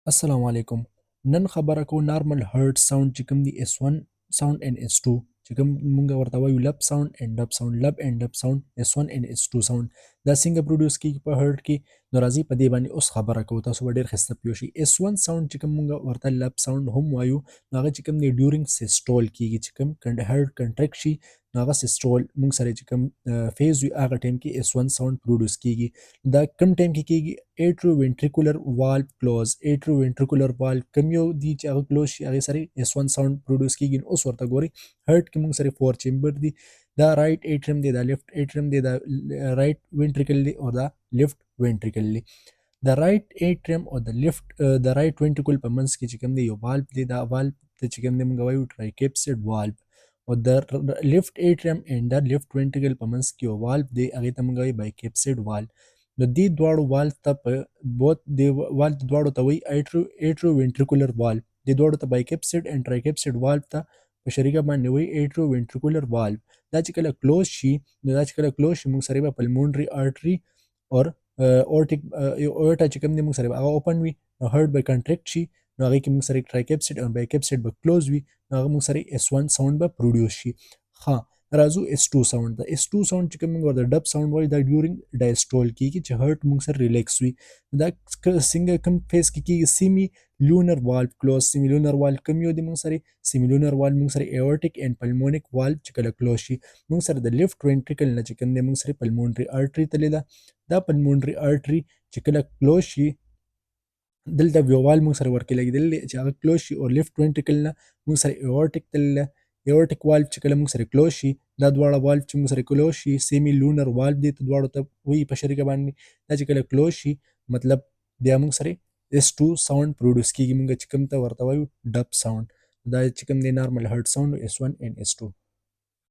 السلام علیکم. نن خبره کوو نارمل هرټ ساوند چې کوم دی S1 ساوند and S2 چې کوم مونږ ورته وایو لب ساوند and ډب ساوند. لب and ډب ساوند S1 and S2 ساوند دا څنګه پروډوس کیږي په هرټ کې. نو راځي په دې باندې اوس خبره کوو، تاسو به ډېر ښه پوه شئ. S1 ساوند چې کوم مونږ ورته لب ساوند هم وایو، نو هغه چې کوم دی ډیورینګ سیسټول کیږي، چې کوم هرټ کنټریکټ شي نو هغه سیسټول مونږ سره چې کوم فیز وي هغه ټایم کې S1 ساوند پروډوس کیږي. دا کوم ټایم کې کیږي؟ ایټرووینټریکولر والو کلوز. ایټرووینټریکولر والو کوم یو دی چې هغه کلوز شي هغې سره S1 ساوند پروډوس کیږي. نو اوس ورته ګورئ، هرټ کې مونږ سره 4 چیمبر دي، دا رایټ ایټریم دی، دا لیفټ ایټریم دی، دا رایټ وینټریکل دی او دا لیفټ وینټریکل دی. د رایټ ایټریم او د رایټ وینټریکل په منځ کې چې کوم دی یو والو دی، دا والو ته چې کوم دی مونږ وایو ټرایکیپسیډ والو. او د لیفټ ایټریم اینډ د لیفټ وینټریکل په منځ کې یو والو دی، هغې ته مونږ وایو بایکیپسیډ والو. نو دې دواړو والو ته په بوت دې والو دواړو ته وایي ایټرووینټریکولر والو. دې دواړو ته بایکیپسیډ اینډ ټرایکیپسیډ والو ته په شریکه باندې وایي ایټرووینټریکولر والو. دا چې کله کلوز شي مونږ سره به پلمونري آرټري اور اورټیک اورټا چې کوم دی مونږ سره به هغه اوپن وي، نو هرټ به کنټریکټ شي، نو هغې کې مونږ سره ټرایکیپسیډ او بایکیپسیډ به کلوز وي، نو هغه مونږ سره S1 ساوند به پروډیوس شي. ښه راځو S2 ساوند ته. S2 ساوند چې کوم مونږ ورته ډب ساوند وایو، دا ډیورینګ ډایسټول کیږي چې هرټ مونږ سره ریلیکس وي. دا څنګه کوم فیز کې کیږي؟ سیمی لونر والو کلوز. سیمی لونر والو کوم یو دی مونږ سره؟ سیمی لونر والو مونږ سره ایورټیک اینډ پلمونیک والو چې کله کلوز شي مونږ سره د لیفټ وینټریکل نه چې کوم دی مونږ سره پلمونري آرټري تللې ده. دا پلمونري آرټري چې کله کلوز شي دلته یو وال مونږ سره ورکې لګېدلی دی چې هغه کلوز شي، او لیفټ وینټریکل نه مونږ سره ایورټیک تللی ده. ایورټیک والو چې کله مونږ سره کلوز شي، دا دواړه والو چې مونږ سره کلوز شي سیمی لونر والو دې ته دواړو ته وایي په شریکه باندې. دا چې کله کلوز شي مطلب بیا مونږ سره S2 ساوند پروډوس کیږي، مونږ چې کوم ته ورته وایو ډب ساوند. دا چې کوم دی نارمل هرټ ساوند S1 and S2.